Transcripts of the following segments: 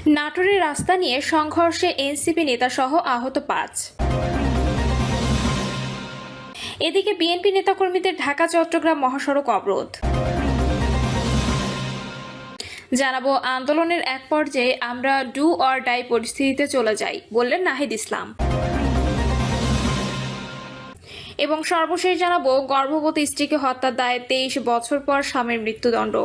নাটোরের রাস্তা নিয়ে সংঘর্ষে এনসিপি নেতাসহ আহত ৫। এদিকে বিএনপি নেতাকর্মীদের ঢাকা চট্টগ্রাম মহাসড়ক অবরোধ। জানাবো, আন্দোলনের এক পর্যায়ে আমরা ডু অর ডাই পরিস্থিতিতে চলে যাই, বললেন নাহিদ ইসলাম। এবং সর্বশেষ জানাবো, গর্ভবতী স্ত্রীকে হত্যার দায়ে ২৩ বছর পর স্বামীর মৃত্যুদণ্ড।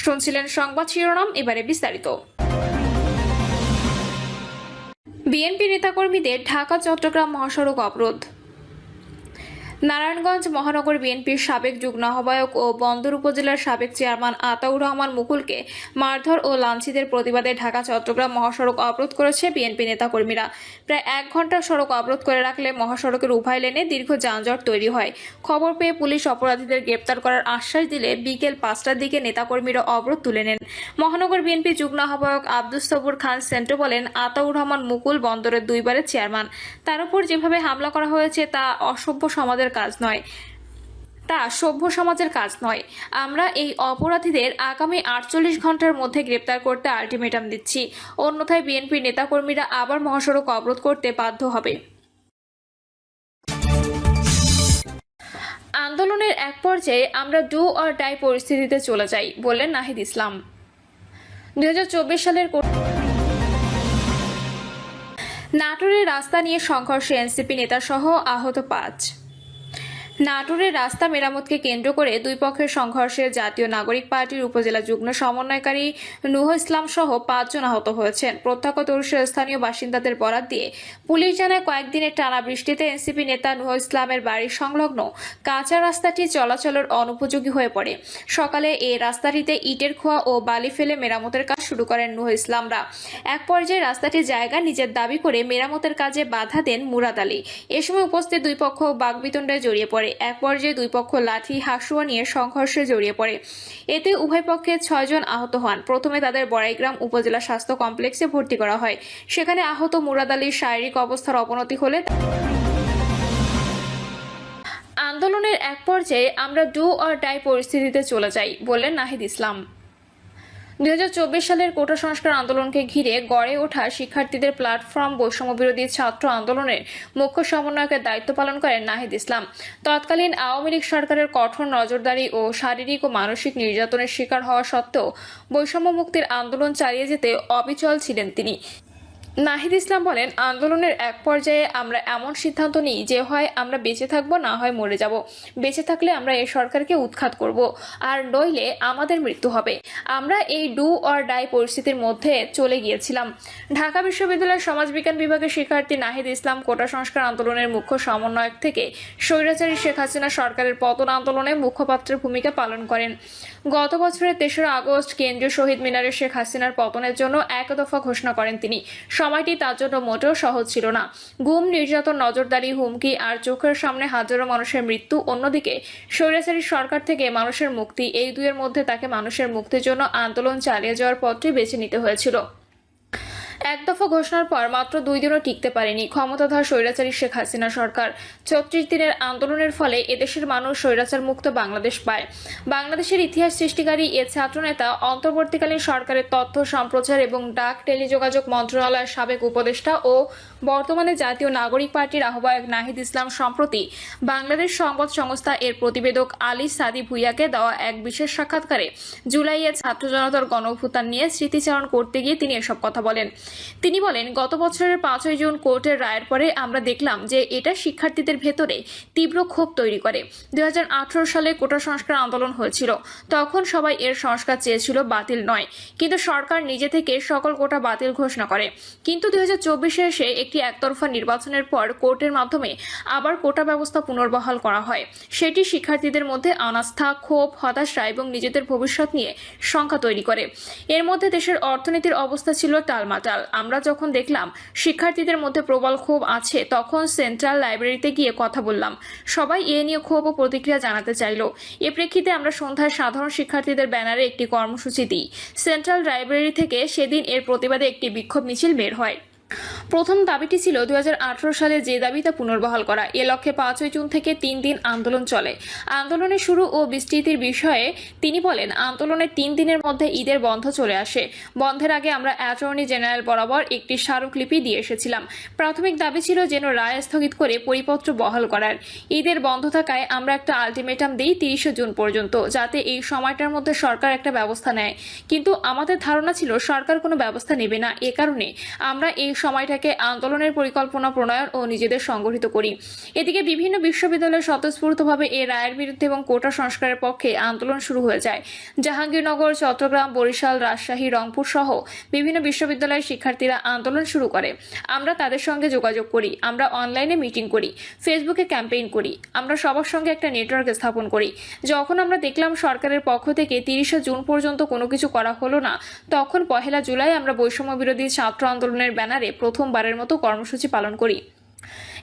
শুনছিলেন সংবাদ শিরোনাম, এবারে বিস্তারিত। বিএনপি নেতাকর্মীদের ঢাকা চট্টগ্রাম মহাসড়ক অবরোধ। নারায়ণগঞ্জ মহানগর বিএনপির সাবেক যুগ্ম আহ্বায়ক ও বন্দর উপজেলার সাবেক চেয়ারম্যান আতাউর রহমান মুকুলকে মারধর ও লাঞ্ছিতের প্রতিবাদে ঢাকা চট্টগ্রাম মহাসড়ক অবরোধ করেছে বিএনপি নেতাকর্মীরা। প্রায় ১ ঘন্টা সড়ক অবরোধ করে রাখলে মহাসড়কের উভয় লেনে দীর্ঘ যানজট তৈরি হয়। খবর পেয়ে পুলিশ অপরাধীদের গ্রেপ্তার করার আশ্বাস দিলে বিকেল ৫টার দিকে নেতাকর্মীরা অবরোধ তুলে নেন। মহানগর বিএনপি যুগ্ম আহ্বায়ক আব্দুস সবুর খান সেন্টু বলেন, আতাউর রহমান মুকুল বন্দরের ২ বারের চেয়ারম্যান। তার উপর যেভাবে হামলা করা হয়েছে তা অসভ্য সমাজের কাজ নয়, তা সভ্য সমাজের কাজ নয়। আমরা এই অপরাধীদের আগামী ৪৮ ঘন্টার মধ্যে গ্রেপ্তার করতে আলটিমেটাম দিচ্ছি, অন্যথায় বিএনপি নেতাকর্মীরা আবার মহাসড়ক অবরোধ করতে বাধ্য হবে। আন্দোলনের এক পর্যায়ে আমরা ডু অর ডাই পরিস্থিতিতে চলে যাই, বললেন নাহিদ ইসলাম। ২০২৪ সালের নাটোরের রাস্তা নিয়ে সংঘর্ষে এনসিপি নেতাসহ আহত ৫। নাটোরের রাস্তা মেরামতকে কেন্দ্র করে দুই পক্ষের সংঘর্ষে জাতীয় নাগরিক পার্টির উপজেলা যুগ্ম সমন্বয়কারী নুহ ইসলাম সহ ৫ জন আহত হয়েছেন। প্রত্যক্ষদর্শী স্থানীয় বাসিন্দাদের বরাত দিয়ে পুলিশ জানায়, কয়েকদিনের টানা বৃষ্টিতে এনসিপি নেতা নুহ ইসলামের বাড়ির সংলগ্ন কাঁচা রাস্তাটি চলাচলের অনুপযোগী হয়ে পড়ে। সকালে এই রাস্তাটিতে ইটের খোয়া ও বালি ফেলে মেরামতের কাজ শুরু করেন নুহ ইসলামরা। এক পর্যায়ে রাস্তাটির জায়গা নিজের দাবি করে মেরামতের কাজে বাধা দেন মুরাদ আলী। এ সময় উপস্থিত দুই পক্ষ বাগবিতণ্ডায় জড়িয়ে পড়ে। এক পর্যায়ে দুই পক্ষ লাঠি হাঁসুয়া নিয়ে সংঘর্ষে জড়িয়ে পড়ে। এতে উভয় পক্ষে ৬ জন আহত হন। প্রথমে তাদের বড়াইগ্রাম উপজেলা স্বাস্থ্য কমপ্লেক্সে ভর্তি করা হয়। সেখানে আহত মুরাদ আলীর শারীরিক অবস্থার অবনতি হলে আন্দোলনের এক পর্যায়ে আমরা ডু অর ডাই পরিস্থিতিতে চলে যাই, বললেন নাহিদ ইসলাম। ২০২৪ সালের কোটা সংস্কার আন্দোলনকে ঘিরে গড়ে ওঠা শিক্ষার্থীদের প্ল্যাটফর্ম বৈষম্য বিরোধী ছাত্র আন্দোলনের মুখ্য সমন্বয়কের দায়িত্ব পালন করেন নাহিদ ইসলাম। তৎকালীন আওয়ামী লীগ সরকারের কঠোর নজরদারি ও শারীরিক ও মানসিক নির্যাতনের শিকার হওয়া সত্ত্বেও বৈষম্য মুক্তির আন্দোলন চালিয়ে যেতে অবিচল ছিলেন তিনি। নাহিদ ইসলাম বলেন, আন্দোলনের এক পর্যায়ে আমরা এমন সিদ্ধান্ত নিই যে হয় আমরা বেঁচে থাকবো, না হয় মরে যাব। বেঁচে থাকলে আমরা এই সরকারকে উৎখাত করব, আর নইলে আমাদের মৃত্যু হবে। আমরা এই ডু অর ডাই পরিস্থিতির মধ্যে চলে গিয়েছিলাম। ঢাকা বিশ্ববিদ্যালয়ের সমাজবিজ্ঞান বিভাগের শিক্ষার্থী নাহিদ ইসলাম কোটা সংস্কার আন্দোলনের মুখ্য সমন্বয়ক থেকে স্বৈরাচারী শেখ হাসিনা সরকারের পতন আন্দোলনে মুখপাত্রের ভূমিকা পালন করেন। গত বছরের ৩রা আগস্ট কেন্দ্রীয় শহীদ মিনারে শেখ হাসিনার পতনের জন্য এক দফা ঘোষণা করেন তিনি। সময়টি তার জন্য মোটেও সহজ ছিল না। গুম, নির্যাতন, নজরদারি, হুমকি আর চোখের সামনে হাজারো মানুষের মৃত্যু, অন্যদিকে স্বৈরাচারী সরকার থেকে মানুষের মুক্তি, এই দুয়ের মধ্যে তাকে মানুষের মুক্তির জন্য আন্দোলন চালিয়ে যাওয়ার পথটি বেছে নিতে হয়েছিল। এক দফা ঘোষণার পর মাত্র 2 দিনও টিকতে পারেনি ক্ষমতাধর স্বৈরাচারী শেখ হাসিনা সরকার। ৩৬ দিনের আন্দোলনের ফলে এদেশের মানুষ স্বৈরাচার মুক্ত বাংলাদেশ পায়। বাংলাদেশের ইতিহাস সৃষ্টিকারী এ ছাত্রনেতা অন্তর্বর্তীকালীন সরকারের তথ্য সম্প্রচার এবং ডাক টেলিযোগাযোগ মন্ত্রণালয়ের সাবেক উপদেষ্টা ও বর্তমানে জাতীয় নাগরিক পার্টির আহ্বায়ক নাহিদ ইসলাম সম্প্রতি বাংলাদেশ সংবাদ সংস্থা এর প্রতিবেদক আলী সাদি ভুইয়াকে দেওয়া এক বিশেষ সাক্ষাৎকারে জুলাইয়ে ছাত্র জনতার গণঅভ্যুত্থান নিয়ে স্মৃতিচারণ করতে গিয়ে তিনি এসব কথা বলেন। তিনি বলেন, গত বছরের ৫ই জুন কোর্টের রায়ের পরে আমরা দেখলাম যে এটা শিক্ষার্থীদের ভেতরে তীব্র ক্ষোভ তৈরি করে। ২০১৮ সালে কোটা সংস্কার আন্দোলন হয়েছিল। তখন সবাই এর সংস্কার চেয়েছিল, বাতিল নয়। কিন্তু সরকার নিজে থেকে সকল কোটা বাতিল ঘোষণা করে। কিন্তু ২০২৪-এ এসে একটি একতরফা নির্বাচনের পর কোর্টের মাধ্যমে আবার কোটা ব্যবস্থা পুনর্বহাল করা হয়। সেটি শিক্ষার্থীদের মধ্যে অনাস্থা, ক্ষোভ, হতাশা এবং নিজেদের ভবিষ্যৎ নিয়ে শঙ্কা তৈরি করে। এর মধ্যে দেশের অর্থনীতির অবস্থা ছিল টালমাটাল। আমরা যখন দেখলাম শিক্ষার্থীদের মধ্যে প্রবল ক্ষোভ আছে, তখন সেন্ট্রাল লাইব্রেরিতে গিয়ে কথা বললাম। সবাই এ নিয়ে ক্ষোভ ও প্রতিক্রিয়া জানাতে চাইল। এ প্রেক্ষিতে আমরা সন্ধ্যায় সাধারণ শিক্ষার্থীদের ব্যানারে একটি কর্মসূচি দিই। সেন্ট্রাল লাইব্রেরি থেকে সেদিন এর প্রতিবাদে একটি বিক্ষোভ মিছিল বের হয়। প্রথম দাবিটি ছিল 2018 সালে যে দাবি তা পুনর্বহাল করা। এ লক্ষ্যে 5 জুন থেকে 3 দিন আন্দোলন চলে। আন্দোলনের শুরু ও বিস্তৃতির বিষয়ে তিনি বলেন, আন্দোলনের 3 দিনের মধ্যে ঈদের বন্ধ চলে আসে। বন্ধের আগে আমরা অ্যাটর্নি জেনারেল বরাবর একটি স্মারকলিপি দিয়ে এসেছিলাম। প্রাথমিক দাবি ছিল যেন রায় স্থগিত করে পরিপত্র বহাল করার। ঈদের বন্ধ থাকায় আমরা একটা আলটিমেটাম দিই 30 জুন পর্যন্ত, যাতে এই সময়টার মধ্যে সরকার একটা ব্যবস্থা নেয়। কিন্তু আমাদের ধারণা ছিল সরকার কোনো ব্যবস্থা নেবে না। এ কারণে আমরা এই সময়টাকে আন্দোলনের পরিকল্পনা প্রণয়ন ও নিজেদের সংগঠিত করি। এদিকে বিভিন্ন বিশ্ববিদ্যালয়ে স্বতঃস্ফূর্তভাবে এই রায়ের বিরুদ্ধে এবং কোটা সংস্কারের পক্ষে আন্দোলন শুরু হয়ে যায়। জাহাঙ্গীরনগর, চট্টগ্রাম, বরিশাল, রাজশাহী, রংপুর সহ বিভিন্ন বিশ্ববিদ্যালয়ের শিক্ষার্থীরা আন্দোলন শুরু করে। আমরা তাদের সঙ্গে যোগাযোগ করি, আমরা অনলাইনে মিটিং করি, ফেসবুকে ক্যাম্পেইন করি, আমরা সবার সঙ্গে একটা নেটওয়ার্ক স্থাপন করি। যখন আমরা দেখলাম সরকারের পক্ষ থেকে 30 জুন পর্যন্ত কোনো কিছু করা হলো না, তখন 1 জুলাই আমরা বৈষম্য বিরোধী ছাত্র আন্দোলনের ব্যানারে প্রথমবারের মতো কর্মসূচি পালন করি।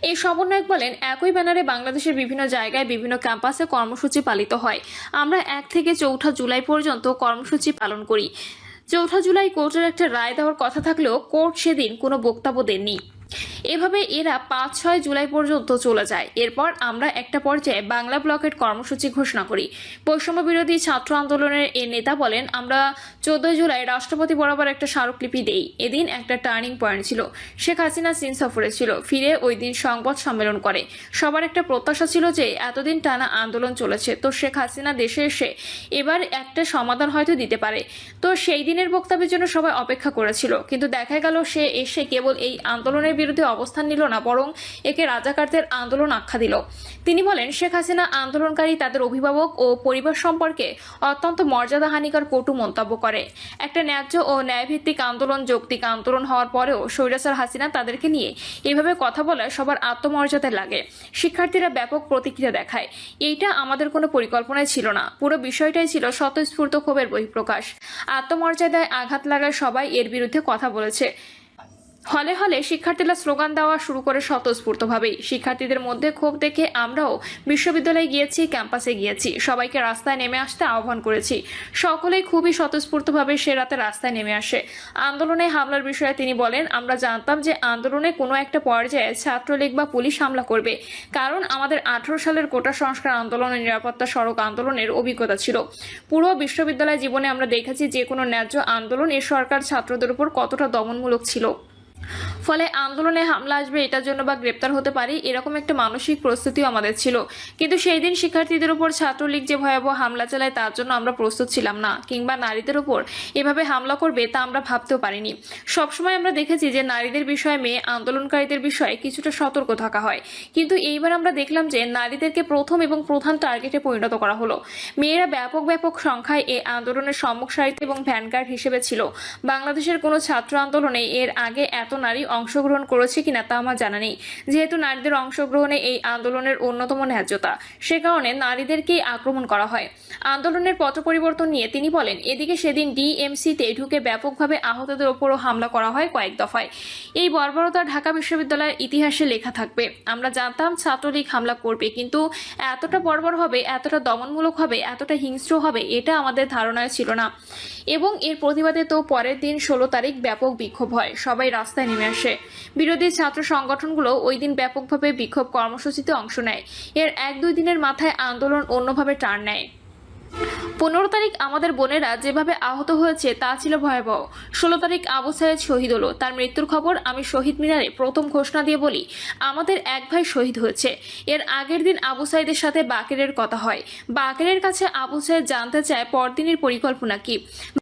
এই সমন্বয়ক বলেন, একই ব্যানারে বাংলাদেশের বিভিন্ন জায়গায় বিভিন্ন ক্যাম্পাসে কর্মসূচি পালিত হয়। আমরা 1 থেকে 4 জুলাই পর্যন্ত কর্মসূচি পালন করি। 4 জুলাই কোর্টের একটা রায় দেওয়ার কথা থাকলেও কোর্ট সেদিন কোনো বক্তব্য দেননি। এভাবে এরা 5-6 জুলাই পর্যন্ত চলে যায়। এরপর আমরা একটা পর্যায়ে বাংলা ব্লকের কর্মসূচি ঘোষণা করি। বৈষম্য বিরোধী ছাত্র আন্দোলনের এ নেতা বলেন, আমরা 14 জুলাই রাষ্ট্রপতি বরাবর একটা স্মারকলিপি দেই। এদিন একটা টার্নিং পয়েন্ট ছিল। শেখ হাসিনা চীন সফরে ছিল, ফিরে ওই দিন সংবাদ সম্মেলন করে। সবার একটা প্রত্যাশা ছিল যে এতদিন টানা আন্দোলন চলেছে, তো শেখ হাসিনা দেশে এসে এবার একটা সমাধান হয়তো দিতে পারে। তো সেই দিনের বক্তব্যের জন্য সবাই অপেক্ষা করেছিল। কিন্তু দেখা গেল সে এসে কেবল এই আন্দোলনের বিরুদ্ধে অবস্থান নিল না, বরং একে রাজাকারদের আন্দোলন আখ্যা দিল। তিনি বলেন, শেখ হাসিনা আন্দোলনকারী তাদের অভিভাবক ও পরিবার সম্পর্কে অত্যন্ত মর্যাদাহানিকর কটু মন্তব্য করে। একটা ন্যায্য ও ন্যায়ভিত্তিক আন্দোলন, যৌক্তিক আন্দোলন হওয়ার পরেও স্বৈরাচার হাসিনা তাদেরকে নিয়ে এভাবে কথা বলায় সবার আত্মমর্যাদায় লাগে। শিক্ষার্থীরা ব্যাপক প্রতিক্রিয়া দেখায়। এইটা আমাদের কোনো পরিকল্পনায় ছিল না। পুরো বিষয়টাই ছিল স্বতঃস্ফূর্ত ক্ষোভের বহিঃপ্রকাশ। আত্মমর্যাদায় আঘাত লাগায় সবাই এর বিরুদ্ধে কথা বলেছে। হলে হলে শিক্ষার্থীরা স্লোগান দেওয়া শুরু করে স্বতঃস্ফূর্তভাবেই। শিক্ষার্থীদের মধ্যে ক্ষোভ দেখে আমরাও বিশ্ববিদ্যালয়ে গিয়েছি, ক্যাম্পাসে গিয়েছি, সবাইকে রাস্তায় নেমে আসতে আহ্বান করেছি। সকলেই খুবই স্বতঃস্ফূর্তভাবে সে রাতে রাস্তায় নেমে আসে। আন্দোলনে হামলার বিষয়ে তিনি বলেন, আমরা জানতাম যে আন্দোলনে কোনো একটা পর্যায়ে ছাত্রলীগ বা পুলিশ হামলা করবে, কারণ আমাদের 18 সালের কোটা সংস্কার আন্দোলনের নিরাপত্তা সড়ক আন্দোলনের অভিজ্ঞতা ছিল। পুরো বিশ্ববিদ্যালয় জীবনে আমরা দেখেছি যে কোনো ন্যায্য আন্দোলন এ সরকার ছাত্রদের উপর কতটা দমনমূলক ছিল। ফলে আন্দোলনে হামলা আসবে এটার জন্য বা গ্রেপ্তার হতে পারি এরকম একটা মানসিক প্রস্তুতিও আমাদের ছিল। কিন্তু সেই দিন শিক্ষার্থীদের উপর ছাত্রলীগ যে ভয়াবহ হামলা চালায় তার জন্য আমরা প্রস্তুত ছিলাম না, কিংবা নারীদের উপর এভাবে হামলা করবে তা আমরা ভাবতেও পারিনি। সবসময় আমরা দেখেছি যে নারীদের বিষয়ে, মেয়ে আন্দোলনকারীদের বিষয়ে কিছুটা সতর্ক থাকা হয়, কিন্তু এইবার আমরা দেখলাম যে নারীদেরকে প্রথম এবং প্রধান টার্গেটে পরিণত করা হলো। মেয়েরা ব্যাপক সংখ্যায় এই আন্দোলনের সম্মুখ সারিতে এবং ভ্যানগার্ড হিসেবে ছিল। বাংলাদেশের কোনো ছাত্র আন্দোলনে এর আগে এত নারী অংশগ্রহণ করেছে কিনা তা আমার জানা নেই। যেহেতু নারীদের অংশগ্রহণে এই আন্দোলনের অন্যতম ন্যায্যতা, সে কারণে নারীদেরকেই আক্রমণ করা হয়। আন্দোলনের পথ পরিবর্তন নিয়ে তিনি বলেন, এদিকে সেদিন ডিএমসিতে ঢুকে ব্যাপকভাবে আহতদের ওপরও হামলা করা হয় কয়েক দফায়। এই বর্বরতা ঢাকা বিশ্ববিদ্যালয়ের ইতিহাসে লেখা থাকবে। আমরা জানতাম ছাত্রলীগ হামলা করবে, কিন্তু এতটা বর্বর হবে, এতটা দমনমূলক হবে, এতটা হিংস্র হবে এটা আমাদের ধারণায় ছিল না। এবং এর প্রতিবাদে তো পরের দিন 16 তারিখ ব্যাপক বিক্ষোভ হয়, সবাই রাস্তায় নেমে আসে। বিরোধী ছাত্র সংগঠনগুলো ওই দিন ব্যাপকভাবে বিক্ষোভ কর্মসূচিতে অংশ নেয়। এর 1-2 দিনের মাথায় আন্দোলন অন্যভাবে টার্ন নেয়। 15 তারিখ আমাদের বোনেরা যেভাবে আহত হয়েছে তা ছিল ভয়াবহ। 16 তারিখ আবু সাইদ শহীদ হলো। তার মৃত্যুর খবর আমি শহীদ মিনারে প্রথম ঘোষণা দিয়ে বলি, আমাদের এক ভাই শহীদ হয়েছে। এর আগের দিন আবু সাইদের সাথে বাকেরের কথা হয়। বাকেরের কাছে আবু সাইদ জানতে চায় পরদিনের পরিকল্পনা কি।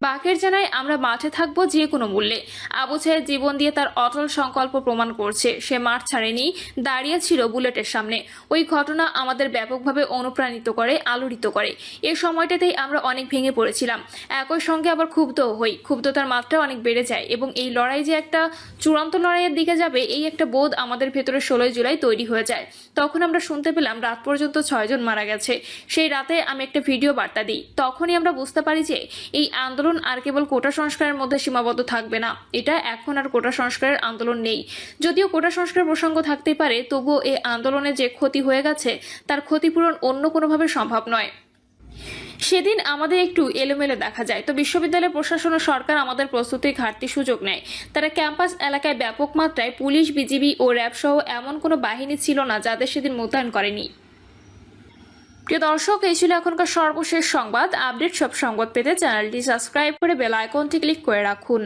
বাকের জানায়, আমরা মাঠে থাকবো যে কোনো মূল্যে। আবু সাইদ জীবন দিয়ে তার অটল সংকল্প প্রমাণ করছে। সে মাঠ ছাড়েনি, দাঁড়িয়ে ছিল বুলেটের সামনে। ওই ঘটনা আমাদের ব্যাপকভাবে অনুপ্রাণিত করে, আলোড়িত করে। এই সময়টাতেই আমরা অনেক ভেঙে পড়েছিলাম। একই সঙ্গে আবার ক্ষুব্ধও হই। ক্ষুব্ধতার মাত্রা অনেক বেড়ে যায় এবং এই লড়াই যে একটা চূড়ান্ত লড়াইয়ের দিকে যাবে এই একটা বোধ আমাদের ভেতরে 16 জুলাই তৈরি হয়ে যায়। তখন আমরা শুনতে পেলাম রাত পর্যন্ত 6 জন মারা গেছে। সেই রাতে আমি একটা ভিডিও বার্তা দিই। তখনই আমরা বুঝতে পারি যে এই আন্দোলন আর কেবল কোটা সংস্কারের মধ্যে সীমাবদ্ধ থাকবে না। এটা এখন আর কোটা সংস্কারের আন্দোলন নেই। যদিও কোটা সংস্কার প্রসঙ্গ থাকতেই পারে, তবুও এই আন্দোলনে যে ক্ষতি হয়ে গেছে তার ক্ষতিপূরণ অন্য কোনোভাবে সম্ভব নয়। সেদিন আমাদের একটু এলোমেলো দেখা যায়, তো বিশ্ববিদ্যালয় প্রশাসন ও সরকার আমাদের প্রস্তুতির ঘাটতি সুযোগ নেয়। তারা ক্যাম্পাস এলাকায় ব্যাপক মাত্রায় পুলিশ, বিজিবি ও র্যাব সহ এমন কোনো বাহিনী ছিল না যাদের সেদিন মোতায়েন করেনি। প্রিয় দর্শক, এই ছিল এখনকার সর্বশেষ সংবাদ আপডেট। সব সংবাদ পেতে চ্যানেলটি সাবস্ক্রাইব করে বেল আইকনটি ক্লিক করে রাখুন।